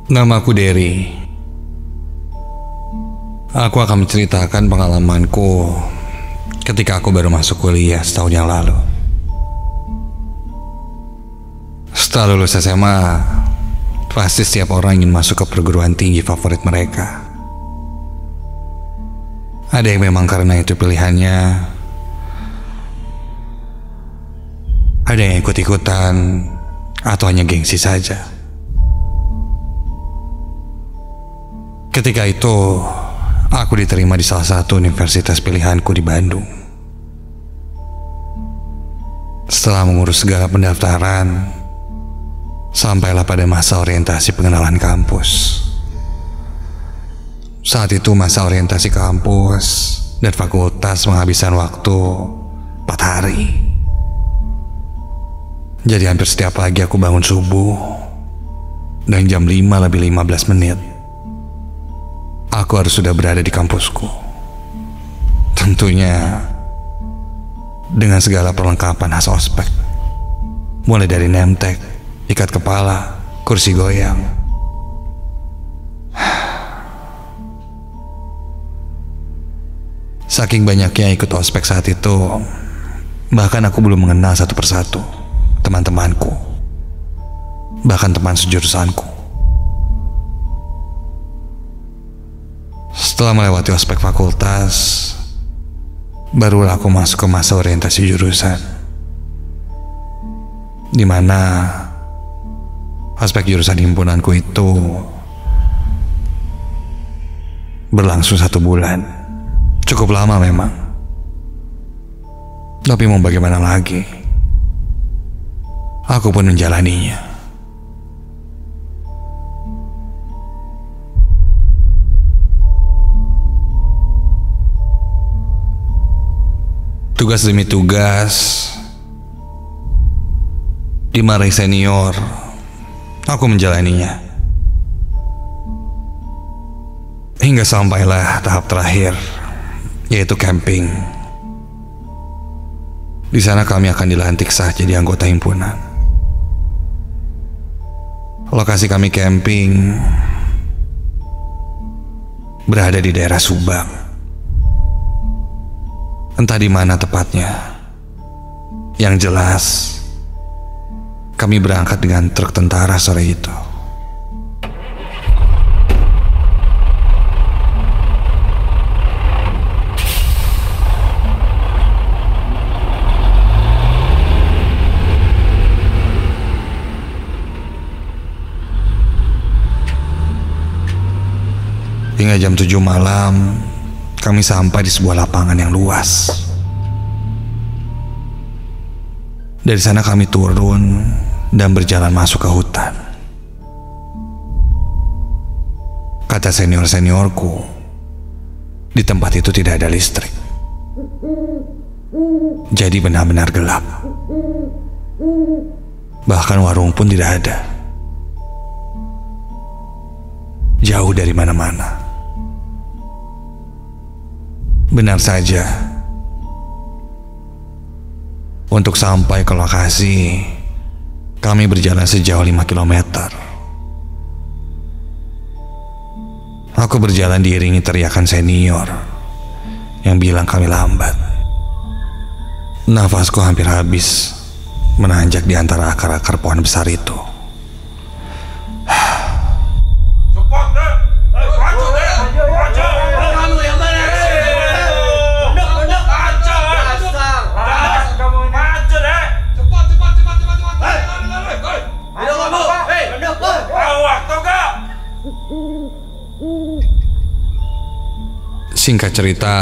Namaku Derry. Aku akan menceritakan pengalamanku ketika aku baru masuk kuliah setahun yang lalu. Setelah lulus SMA, pasti setiap orang ingin masuk ke perguruan tinggi favorit mereka. Ada yang memang karena itu pilihannya, ada yang ikut-ikutan, atau hanya gengsi saja. Ketika itu, aku diterima di salah satu universitas pilihanku di Bandung. Setelah mengurus segala pendaftaran, sampailah pada masa orientasi pengenalan kampus. Saat itu masa orientasi kampus dan fakultas menghabiskan waktu 4 hari. Jadi hampir setiap pagi aku bangun subuh, dan jam 5 lebih 15 menit aku harus sudah berada di kampusku. Tentunya dengan segala perlengkapan khas ospek, mulai dari name tag, ikat kepala, kursi goyang. Saking banyaknya ikut ospek saat itu, bahkan aku belum mengenal satu persatu teman-temanku, bahkan teman sejurusanku. Setelah melewati ospek fakultas, barulah aku masuk ke masa orientasi jurusan, di mana ospek jurusan himpunanku itu berlangsung 1 bulan. Cukup lama memang, tapi mau bagaimana lagi, aku pun menjalaninya. Tugas demi tugas, dimarahi senior, aku menjalaninya. Hingga sampailah tahap terakhir, yaitu camping. Di sana kami akan dilantik sah jadi anggota himpunan. Lokasi kami camping berada di daerah Subang. Entah di mana tepatnya. Yang jelas, kami berangkat dengan truk tentara sore itu. Hingga jam 7 malam, kami sampai di sebuah lapangan yang luas. Dari sana kami turun dan berjalan masuk ke hutan. Kata senior-seniorku, di tempat itu tidak ada listrik. Jadi benar-benar gelap. Bahkan warung pun tidak ada. Jauh dari mana-mana. Benar saja, untuk sampai ke lokasi, kami berjalan sejauh 5 km. Aku berjalan diiringi teriakan senior yang bilang kami lambat. Nafasku hampir habis menanjak di antara akar-akar pohon besar itu. Singkat cerita,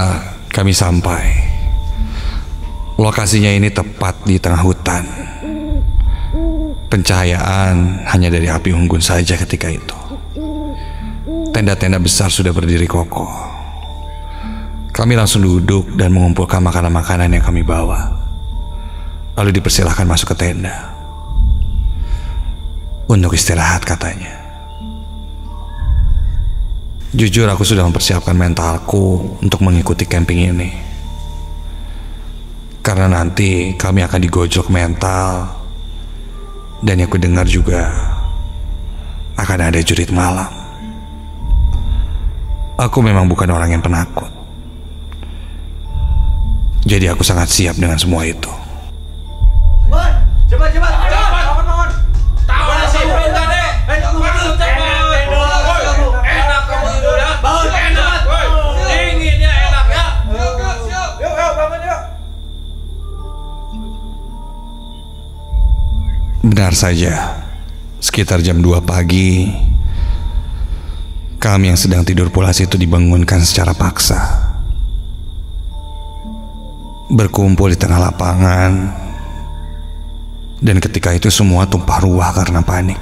kami sampai. Lokasinya ini tepat di tengah hutan. Pencahayaan hanya dari api unggun saja ketika itu. Tenda-tenda besar sudah berdiri kokoh. Kami langsung duduk dan mengumpulkan makanan-makanan yang kami bawa. Lalu dipersilahkan masuk ke tenda untuk istirahat katanya. Jujur aku sudah mempersiapkan mentalku untuk mengikuti camping ini. Karena nanti kami akan digojok mental. Dan yang ku dengar juga akan ada jurit malam. Aku memang bukan orang yang penakut. Jadi aku sangat siap dengan semua itu. Cepat. Bangun. Tahu nasi perintah deh. Waduh, cepat. Enak kamu itu ya. Enak. Dinginnya enak ya. Siap. Yuk, bangun yuk. Benar saja, sekitar jam 2 pagi, kami yang sedang tidur pulas itu dibangunkan secara paksa. Berkumpul di tengah lapangan, dan ketika itu semua tumpah ruah karena panik.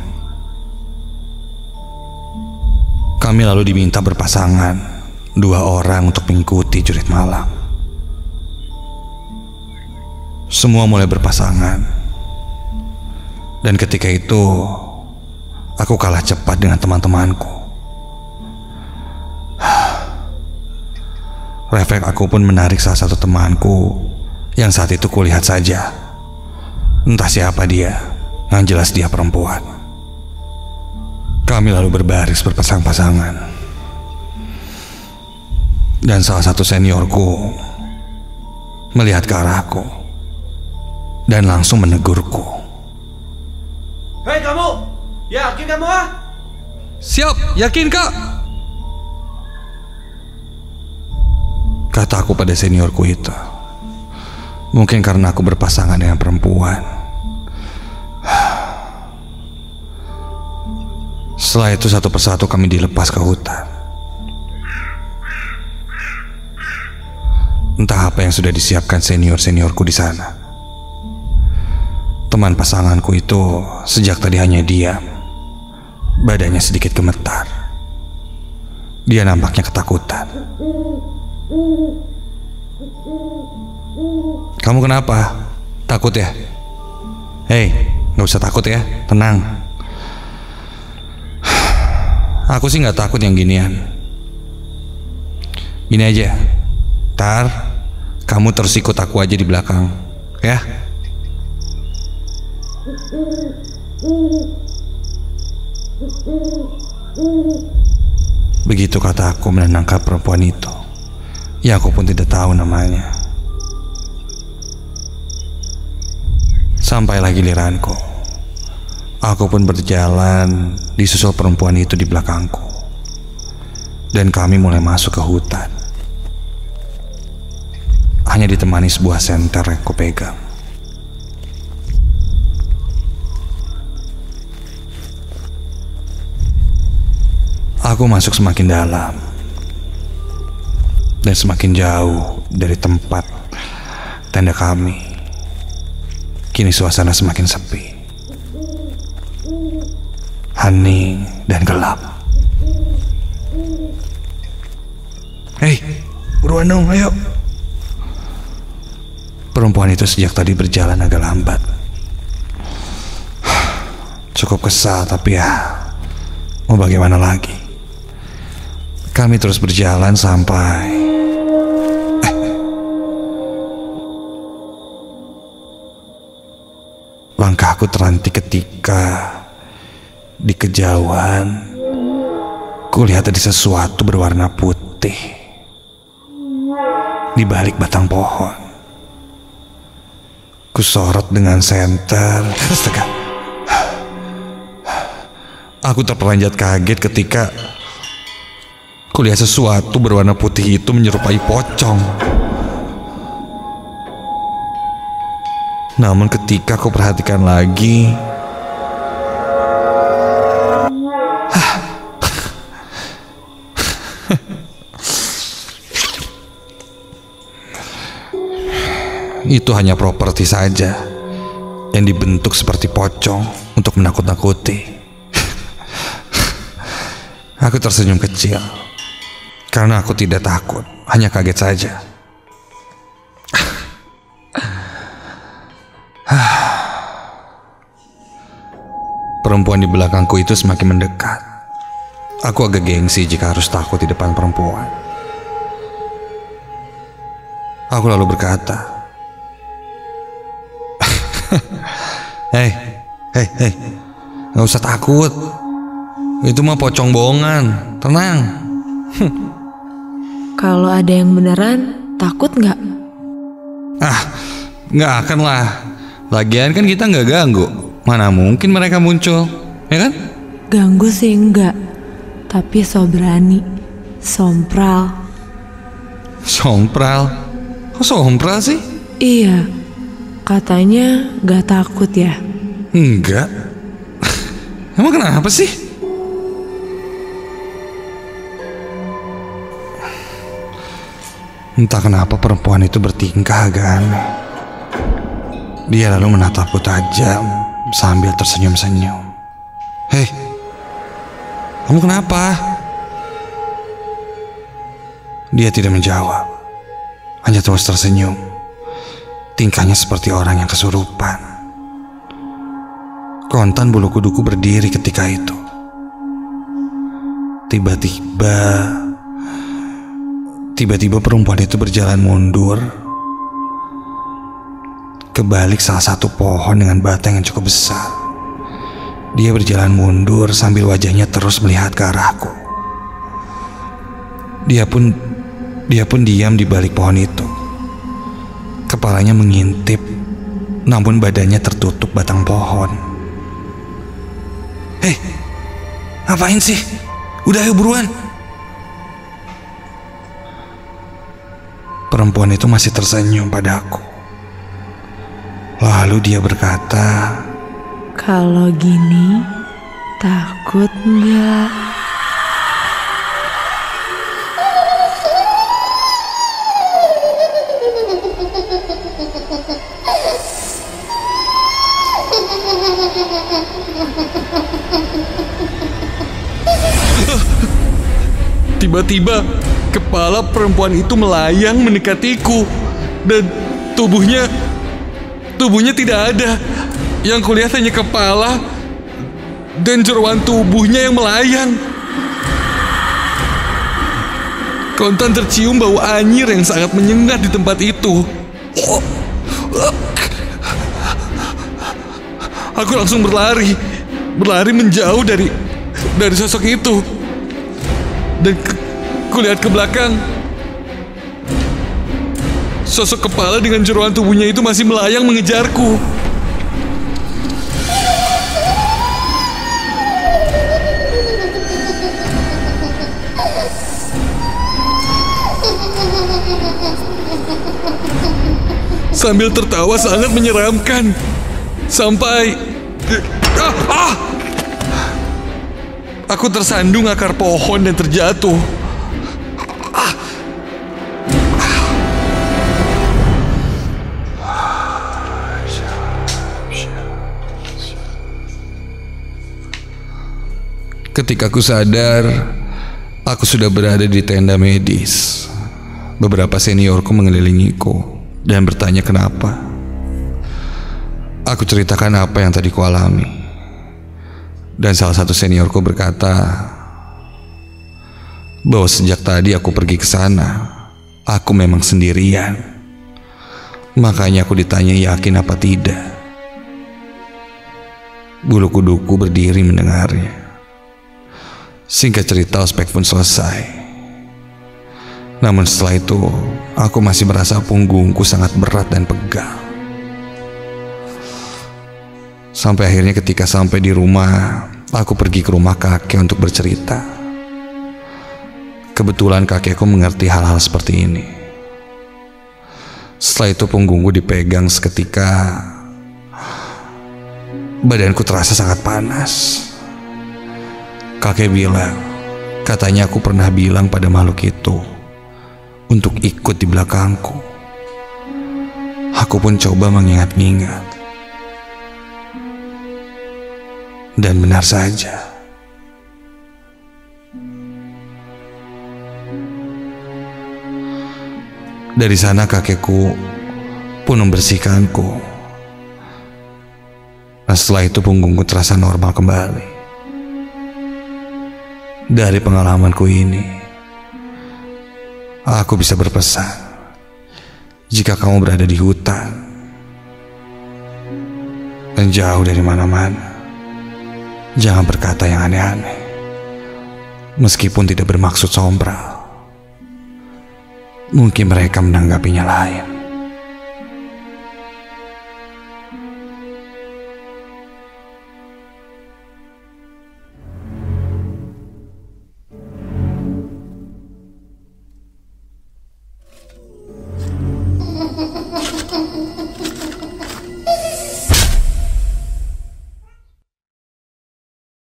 Kami lalu diminta berpasangan 2 orang untuk mengikuti jurit malam. Semua mulai berpasangan, dan ketika itu aku kalah cepat dengan teman-temanku. Refleks aku pun menarik salah satu temanku yang saat itu kulihat saja. Entah siapa dia, yang jelas dia perempuan. Kami lalu berbaris berpasang-pasangan. Dan salah satu seniorku melihat ke arahku dan langsung menegurku. Hei kamu, yakin kamu ah? Siap, yakin kak? Kata aku pada seniorku itu. Mungkin karena aku berpasangan dengan perempuan. Setelah itu satu persatu kami dilepas ke hutan. Entah apa yang sudah disiapkan senior-seniorku di sana. Teman pasanganku itu sejak tadi hanya diam. Badannya sedikit gemetar. Dia nampaknya ketakutan. Kamu kenapa? Takut ya? Hei, gak usah takut ya, tenang. Aku sih gak takut yang ginian. Gini aja, Tar, kamu terus ikut aku aja di belakang, ya? Begitu kata aku menenangkan perempuan itu. Ya aku pun tidak tahu namanya. Sampailah giliranku. Aku pun berjalan disusul perempuan itu di belakangku. Dan kami mulai masuk ke hutan. Hanya ditemani sebuah senter yang kupegang. Aku masuk semakin dalam dan semakin jauh dari tempat tenda kami. Kini suasana semakin sepi, hening dan gelap. Hei, buruan dong, ayo. Perempuan itu sejak tadi berjalan agak lambat. Cukup kesal, tapi ya mau bagaimana lagi. Kami terus berjalan sampai langkahku terhenti ketika di kejauhan kulihat ada sesuatu berwarna putih di balik batang pohon. Kusorot dengan senter. Astaga. Aku terperanjat kaget ketika kulihat sesuatu berwarna putih itu menyerupai pocong. Namun ketika aku perhatikan lagi, itu hanya properti saja yang dibentuk seperti pocong untuk menakut-nakuti. Aku tersenyum kecil karena aku tidak takut, hanya kaget saja. Perempuan di belakangku itu semakin mendekat. Aku agak gengsi jika harus takut di depan perempuan. Aku lalu berkata, Hei, gak usah takut. Itu mah pocong bohongan. Tenang. Kalau ada yang beneran, takut nggak? Nggak akan lah. Lagian kan kita nggak ganggu. Mana mungkin mereka muncul, ya kan? Ganggu sih enggak, tapi so berani. Sompral. Sompral? Kok sompral sih? Iya, katanya nggak takut ya? Enggak. Emang kenapa sih? Entah kenapa perempuan itu bertingkah agak aneh. Dia lalu menatapku tajam sambil tersenyum-senyum. Hei, kamu kenapa? Dia tidak menjawab, hanya terus tersenyum. Tingkahnya seperti orang yang kesurupan. Kontan bulu kuduku berdiri ketika itu. Tiba-tiba perempuan itu berjalan mundur ke balik salah satu pohon dengan batang yang cukup besar. Dia berjalan mundur sambil wajahnya terus melihat ke arahku. Dia pun diam di balik pohon itu. Kepalanya mengintip, namun badannya tertutup batang pohon. Hei, ngapain sih? Udah ayo buruan. Perempuan itu masih tersenyum padaku. Lalu dia berkata, kalau gini, takut nggak? Tiba-tiba kepala perempuan itu melayang mendekatiku dan tubuhnya tidak ada. Yang kulihat hanya kepala dan jeroan tubuhnya yang melayang. Kontan tercium bau anyir yang sangat menyengat di tempat itu. Aku langsung berlari menjauh dari sosok itu. Dan kulihat ke belakang, sosok kepala dengan jeroan tubuhnya itu masih melayang mengejarku. Sambil tertawa sangat menyeramkan. Sampai aku tersandung akar pohon dan terjatuh. Ketika aku sadar, aku sudah berada di tenda medis. Beberapa seniorku mengelilingiku dan bertanya kenapa. Aku ceritakan apa yang tadi kualami. Dan salah satu seniorku berkata bahwa sejak tadi aku pergi ke sana, aku memang sendirian. Makanya aku ditanya yakin apa tidak. Bulu kuduku berdiri mendengarnya. Singkat cerita, ospek pun selesai. Namun setelah itu, aku masih merasa punggungku sangat berat dan pegal. Sampai akhirnya ketika sampai di rumah, aku pergi ke rumah kakek untuk bercerita. Kebetulan kakekku mengerti hal-hal seperti ini. Setelah itu punggungku dipegang seketika. Badanku terasa sangat panas. Kakek bilang, katanya aku pernah bilang pada makhluk itu untuk ikut di belakangku. Aku pun coba mengingat-ingat. Dan benar saja. Dari sana kakekku pun membersihkanku. Dan setelah itu punggungku terasa normal kembali. Dari pengalamanku ini, aku bisa berpesan, jika kamu berada di hutan dan jauh dari mana-mana, jangan berkata yang aneh-aneh. Meskipun tidak bermaksud sombral, mungkin mereka menanggapinya lain.